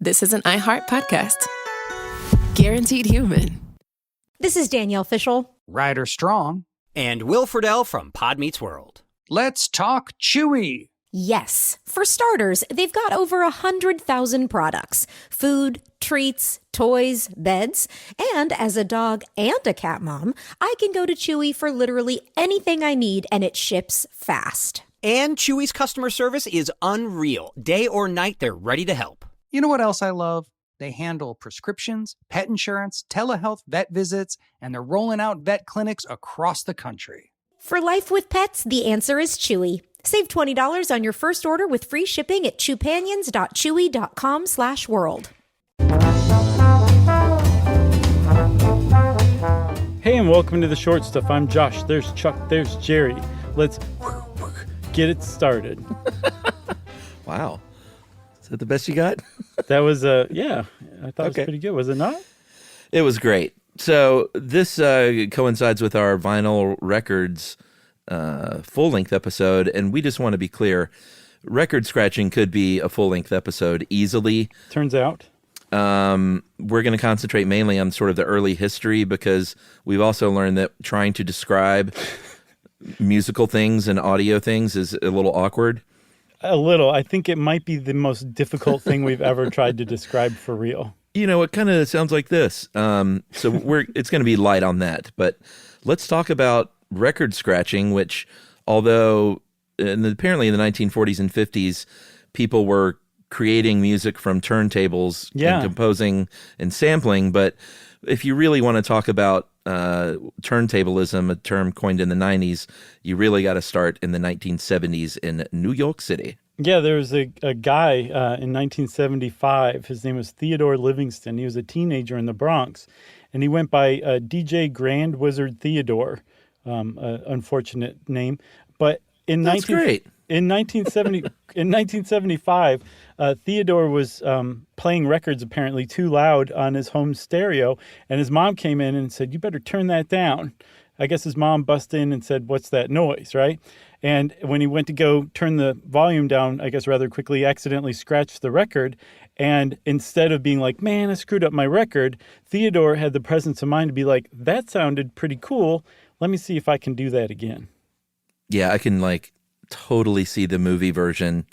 this is an iHeart podcast. Guaranteed human. This is Danielle Fishel. Ryder Strong. And Will Friedle from Pod Meets World. Let's talk Chewy. Yes. For starters, they've got over 100,000 products. Food, treats, toys, beds. And as a dog and a cat mom, I can go to Chewy for literally anything I need, and it ships fast. And Chewy's customer service is unreal. Day or night, they're ready to help. You know what else I love? They handle prescriptions, pet insurance, telehealth, vet visits, and they're rolling out vet clinics across the country. For life with pets, the answer is Chewy. Save $20 on your first order with free shipping at chewpanions.chewy.com/world. Hey, and welcome to the Short Stuff. I'm Josh. There's Chuck. There's Jerry. Let's get it started. Wow. Is that the best you got? That was, yeah, I thought it was pretty good. Was it not? It was great. So this coincides with our vinyl records full-length episode, and we just want to be clear. Record scratching could be a full-length episode easily. Turns out. We're going to concentrate mainly on sort of the early history because we've also learned that trying to describe musical things and audio things is a little awkward. A little. I think it might be the most difficult thing we've ever tried to describe for real. You know, it kind of sounds like this. So it's going to be light on that. But let's talk about record scratching, which although apparently in the 1940s and 50s, people were creating music from turntables and composing and sampling. But if you really want to talk about turntablism, a term coined in the 90s, you really got to start in the 1970s in New York City. Yeah, there was a guy in 1975. His name was Theodore Livingston. He was a teenager in the Bronx, and he went by DJ Grand Wizard Theodore, unfortunate name. But in 1975, Theodore was playing records apparently too loud on his home stereo, and his mom came in and said, "You better turn that down." I guess his mom busted in and said, "What's that noise?" Right? And when he went to go turn the volume down, I guess rather quickly, accidentally scratched the record. And instead of being like, "Man, I screwed up my record," Theodore had the presence of mind to be like, "That sounded pretty cool. Let me see if I can do that again." Yeah, I can totally see the movie version.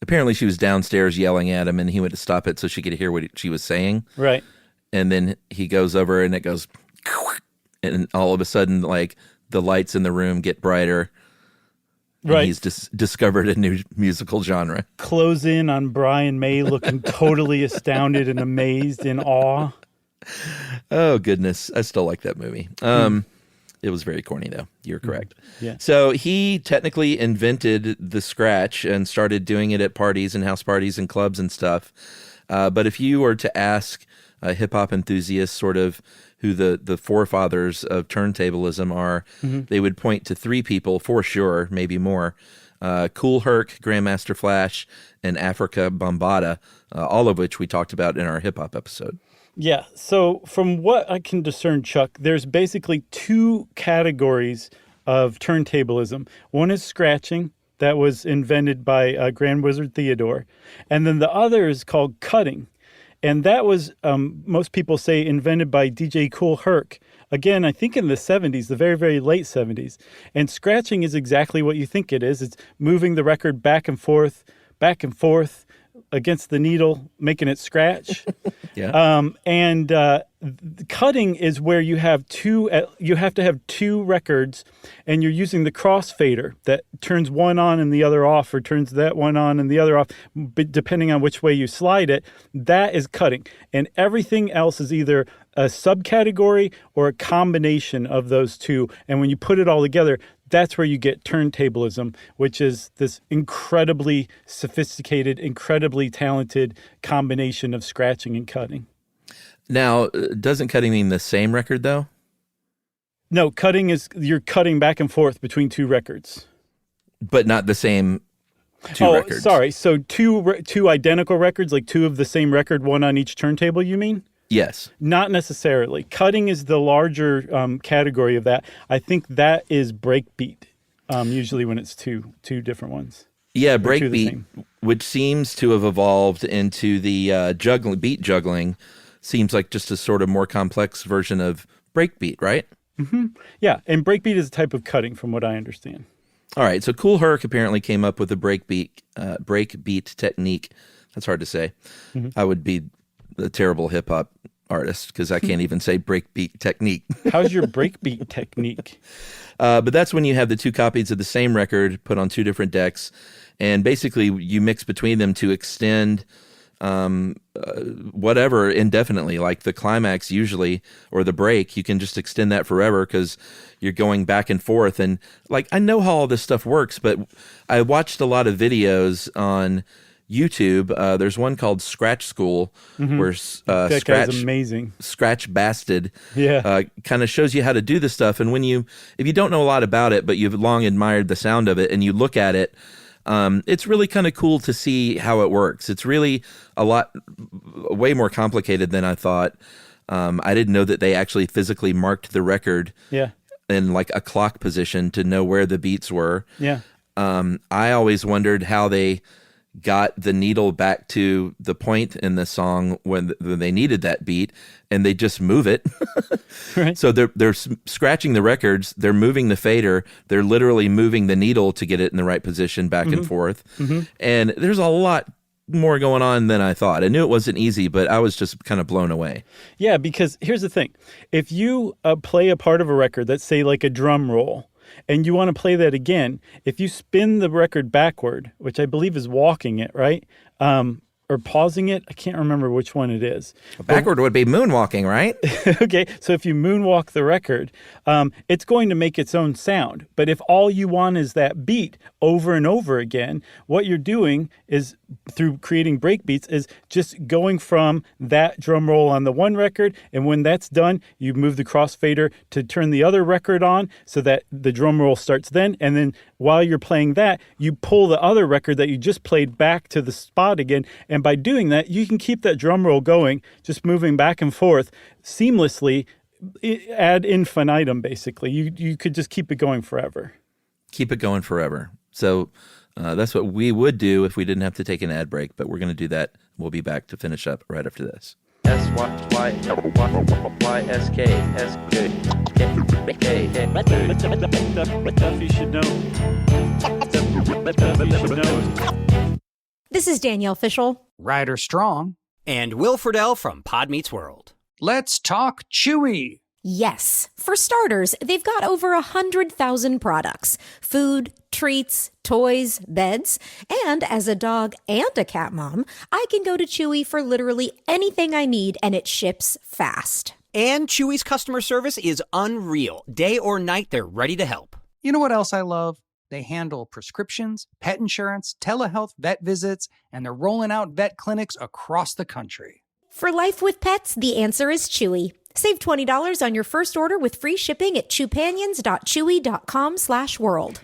Apparently she was downstairs yelling at him and he went to stop it so she could hear what she was saying. Right. And then he goes over and it goes, and all of a sudden, the lights in the room get brighter. Right. He's discovered a new musical genre. Close in on Brian May looking totally astounded and amazed in awe. Oh, goodness. I still like that movie. It was very corny, though. You're correct. Yeah. So he technically invented the scratch and started doing it at parties and house parties and clubs and stuff. But if you were to ask hip-hop enthusiasts sort of who the forefathers of turntablism are, they would point to three people for sure, maybe more. Kool Herc, Grandmaster Flash, and Africa Bambaataa, all of which we talked about in our hip-hop episode. Yeah, so from what I can discern, Chuck, there's basically two categories of turntablism. One is scratching, that was invented by Grand Wizard Theodore, and then the other is called cutting, and that was, most people say, invented by DJ Kool Herc. Again, I think in the 70s, the very, very late 70s. And scratching is exactly what you think it is. It's moving the record back and forth against the needle, making it scratch. Yeah. Cutting is where you have you have to have two records, and you're using the crossfader that turns one on and the other off, or turns that one on and the other off, but depending on which way you slide it. That is cutting, and everything else is either a subcategory or a combination of those two. And when you put it all together, that's where you get turntablism, which is this incredibly sophisticated, incredibly talented combination of scratching and cutting. Now, doesn't cutting mean the same record, though? No, cutting is you're cutting back and forth between two records. But not the same two records. Oh, sorry. So two identical records, like two of the same record, one on each turntable, you mean? Yes. Not necessarily. Cutting is the larger category of that. I think that is breakbeat, usually when it's two different ones. Yeah, Or two the breakbeat, same? which seems to have evolved into the beat juggling, seems like just a sort of more complex version of breakbeat, right? Yeah, and breakbeat is a type of cutting, from what I understand. All right, so Cool Herc apparently came up with a breakbeat technique. That's hard to say. I would be a terrible hip hop artist because I can't even say breakbeat technique. How's your breakbeat technique? But that's when you have the two copies of the same record put on two different decks, and basically you mix between them to extend whatever indefinitely. Like the climax usually, or the break, you can just extend that forever because you're going back and forth. And like, I know how all this stuff works, but I watched a lot of videos on YouTube. There's one called Scratch School where That guy's amazing. Scratch Bastard Yeah. kind of shows you how to do this stuff. And if you don't know a lot about it, but you've long admired the sound of it and you look at it, it's really kind of cool to see how it works. It's really way more complicated than I thought. I didn't know that they actually physically marked the record Yeah. in like a clock position to know where the beats were. Yeah. I always wondered how they got the needle back to the point in the song when they needed that beat, and they just move it. Right. So they're scratching the records, they're moving the fader, they're literally moving the needle to get it in the right position back and forth. And there's a lot more going on than I thought. I knew it wasn't easy, but I was just kind of blown away. Yeah, because here's the thing. If you play a part of a record that's, say, like a drum roll, and you want to play that again, if you spin the record backward, which I believe is walking it, right? Or pausing it, I can't remember which one it is. Backward would be moonwalking, right? Okay, so if you moonwalk the record, it's going to make its own sound. But if all you want is that beat over and over again, what you're doing is, through creating breakbeats, is just going from that drum roll on the one record, and when that's done, you move the crossfader to turn the other record on so that the drum roll starts then, and then while you're playing that, you pull the other record that you just played back to the spot again, and by doing that, you can keep that drum roll going, just moving back and forth seamlessly, ad infinitum, basically. You could just keep it going forever. Keep it going forever. So that's what we would do if we didn't have to take an ad break, but we're going to do that. We'll be back to finish up right after this. Stuff you should know. This is Danielle Fishel. Ryder Strong. And Will Friedle from Pod Meets World. Let's talk Chewy. Yes. For starters, they've got over 100,000 products. Food, treats, toys, beds. And as a dog and a cat mom, I can go to Chewy for literally anything I need, and it ships fast. And Chewy's customer service is unreal. Day or night, they're ready to help. You know what else I love? They handle prescriptions, pet insurance, telehealth vet visits, and they're rolling out vet clinics across the country. For life with pets, the answer is Chewy. Save $20 on your first order with free shipping at chewpanions.chewy.com/world.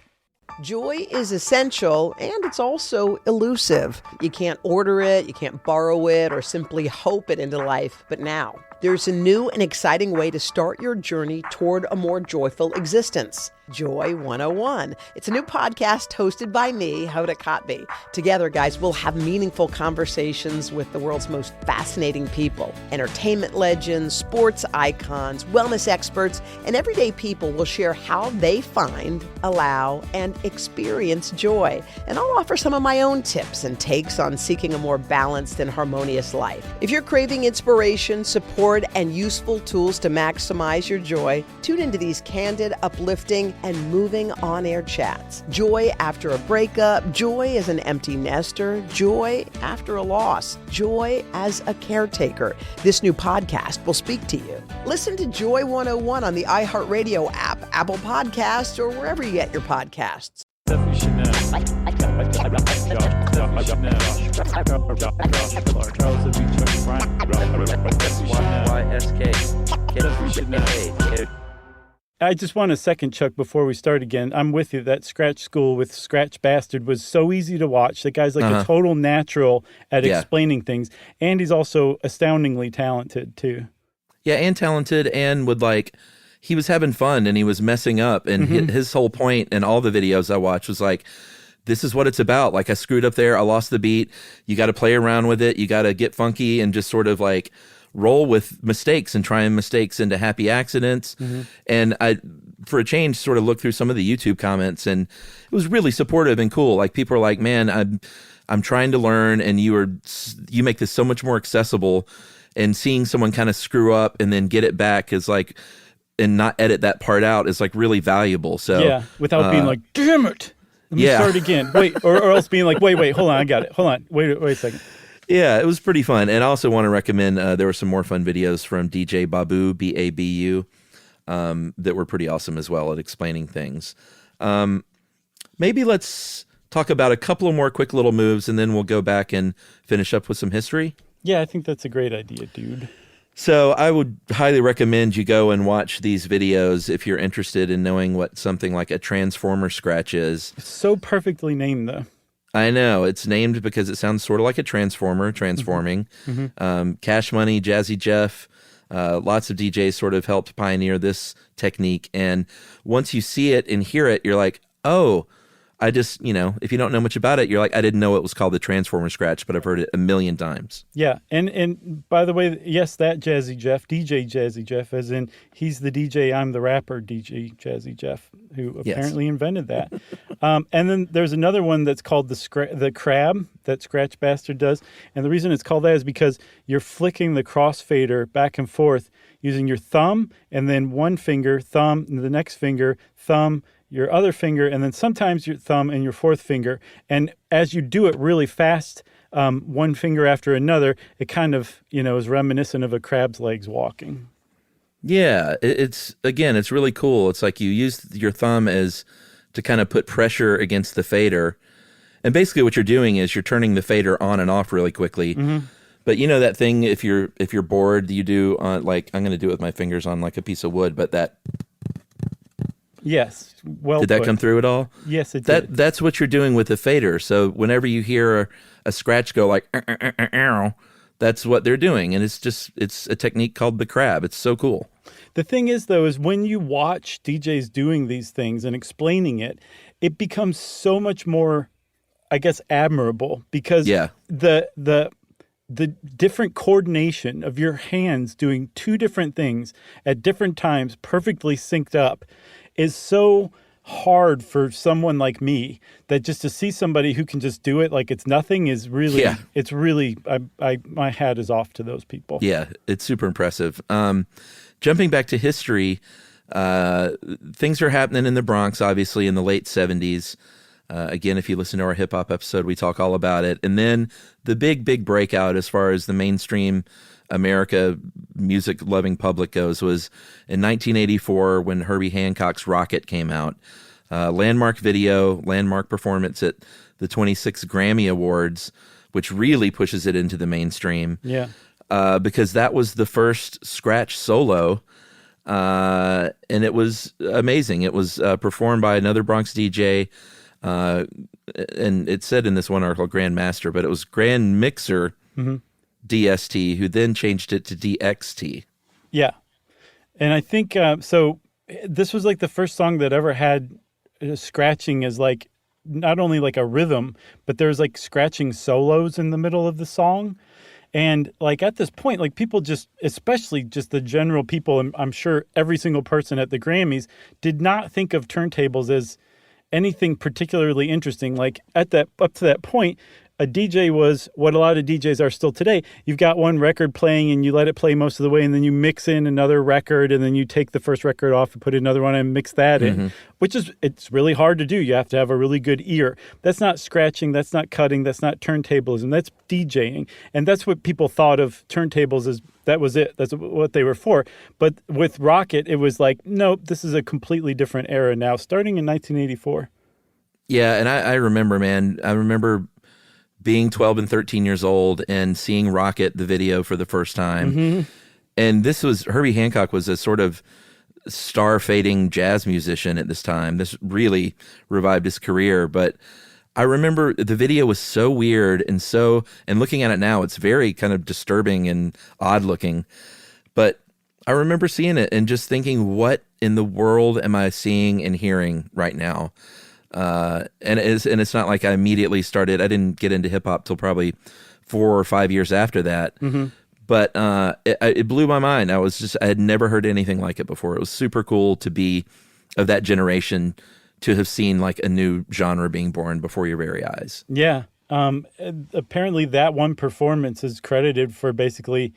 Joy is essential, and it's also elusive. You can't order it, you can't borrow it, or simply hope it into life. But now, there's a new and exciting way to start your journey toward a more joyful existence. Joy 101. It's a new podcast hosted by me, Hoda Kotb. Together, guys, we'll have meaningful conversations with the world's most fascinating people. Entertainment legends, sports icons, wellness experts, and everyday people will share how they find, allow, and experience joy. And I'll offer some of my own tips and takes on seeking a more balanced and harmonious life. If you're craving inspiration, support, and useful tools to maximize your joy, tune into these candid, uplifting, and moving on-air chats. Joy after a breakup, joy as an empty nester, joy after a loss, joy as a caretaker. This new podcast will speak to you. Listen to Joy 101 on the iHeartRadio app, Apple Podcasts, or wherever you get your podcasts. Stuff you should know. Stuff you should know. Charles W. Chuck Bryan. Stuff you should know. I just want a second, Chuck, before we start again. I'm with you. That Scratch School with Scratch Bastard was so easy to watch. The guy's like a total natural at explaining things. And he's also astoundingly talented, too. Yeah, and talented, and he was having fun and he was messing up. And his whole point in all the videos I watched was like, this is what it's about. Like, I screwed up there. I lost the beat. You got to play around with it. You got to get funky and just sort of like roll with mistakes and trying mistakes into happy accidents. And I, for a change, sort of looked through some of the YouTube comments, and it was really supportive and cool. Like, people are like, man, I'm trying to learn, and you make this so much more accessible, and seeing someone kind of screw up and then get it back is like, and not edit that part out is like really valuable. So yeah, without being like, damn it, let me start again. Wait, or else being like, wait, hold on, I got it. Hold on, wait a second. Yeah, it was pretty fun. And I also want to recommend, there were some more fun videos from DJ Babu, Babu, that were pretty awesome as well at explaining things. Maybe let's talk about a couple of more quick little moves, and then we'll go back and finish up with some history. Yeah, I think that's a great idea, dude. So I would highly recommend you go and watch these videos if you're interested in knowing what something like a transformer scratch is. It's so perfectly named, though. I know. It's named because it sounds sort of like a transformer, transforming. Cash Money, Jazzy Jeff, lots of DJs sort of helped pioneer this technique. And once you see it and hear it, you're like, oh, I just, if you don't know much about it, you're like, I didn't know it was called the transformer scratch, but I've heard it a million times. Yeah. And by the way, yes, that Jazzy Jeff, DJ Jazzy Jeff, as in he's the DJ, I'm the rapper, DJ Jazzy Jeff, who apparently invented that. And then there's another one that's called the crab that Scratch Bastard does. And the reason it's called that is because you're flicking the crossfader back and forth using your thumb, and then one finger, thumb, and the next finger, thumb, your other finger, and then sometimes your thumb and your fourth finger. And as you do it really fast, one finger after another, it kind of, is reminiscent of a crab's legs walking. Yeah, it's really cool. It's like you use your thumb to kind of put pressure against the fader. And basically what you're doing is you're turning the fader on and off really quickly. But that thing, if you're bored, you do on, like, I'm going to do it with my fingers on like a piece of wood, but that... Yes. Well, did that come through at all? Yes, it did. That's what you're doing with the fader. So whenever you hear a scratch go like, that's what they're doing. And it's a technique called the crab. It's so cool. The thing is, though, is when you watch DJs doing these things and explaining it, it becomes so much more, I guess, admirable, because the different coordination of your hands doing two different things at different times, perfectly synced up, is so hard for someone like me, that just to see somebody who can just do it like it's nothing is really, it's really, my hat is off to those people. Yeah, it's super impressive. Jumping back to history, things are happening in the Bronx, obviously, in the late 70s. Again, if you listen to our hip hop episode, we talk all about it. And then the big breakout as far as the mainstream America music-loving public goes was in 1984 when Herbie Hancock's Rocket came out. Landmark video, landmark performance at the 26th Grammy Awards, which really pushes it into the mainstream. Yeah. Because that was the first scratch solo, and it was amazing. It was performed by another Bronx DJ, and it said in this one article Grand Master, but it was Grand Mixer DST, who then changed it to DXT. Yeah. And I think, so this was like the first song that ever had scratching as like, not only like a rhythm, but there's like scratching solos in the middle of the song. And like at this point, like people just, especially just the general people, and I'm sure every single person at the Grammys did not think of turntables as anything particularly interesting. Like up to that point, a DJ was what a lot of DJs are still today. You've got one record playing and you let it play most of the way, and then you mix in another record, and then you take the first record off and put another one and mix that in, which is, it's really hard to do. You have to have a really good ear. That's not scratching. That's not cutting. That's not turntablism. That's DJing. And that's what people thought of turntables as. That was it. That's what they were for. But with Rocket, it was like, nope, this is a completely different era now, starting in 1984. Yeah, and I remember, man. I remember being 12 and 13 years old and seeing Rocket, the video, for the first time. And this was, Herbie Hancock was a sort of star-fading jazz musician at this time. This really revived his career. But I remember the video was so weird and looking at it now, it's very kind of disturbing and odd looking. But I remember seeing it and just thinking, what in the world am I seeing and hearing right now? And it's not like I immediately started. I didn't get into hip hop till probably 4 or 5 years after that. Mm-hmm. But it blew my mind. I had never heard anything like it before. It was super cool to be of that generation, to have seen like a new genre being born before your very eyes. Yeah. Apparently that one performance is credited for basically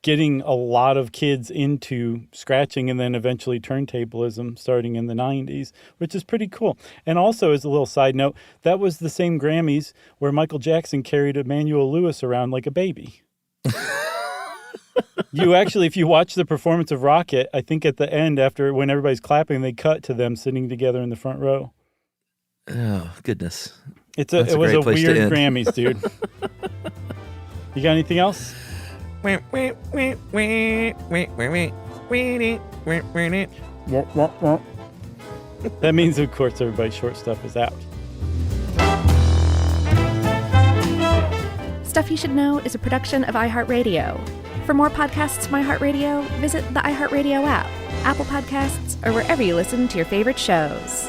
getting a lot of kids into scratching and then eventually turntablism starting in the 90s, which is pretty cool. And also, as a little side note, that was the same Grammys where Michael Jackson carried Emmanuel Lewis around like a baby. You actually, if you watch the performance of Rocket, I think at the end, when everybody's clapping, they cut to them sitting together in the front row. Oh, goodness. It was a weird Grammys, dude. You got anything else? That means, of course, everybody's short stuff is out. Stuff You Should Know is a production of iHeartRadio. For more podcasts from iHeartRadio, visit the iHeartRadio app, Apple Podcasts, or wherever you listen to your favorite shows.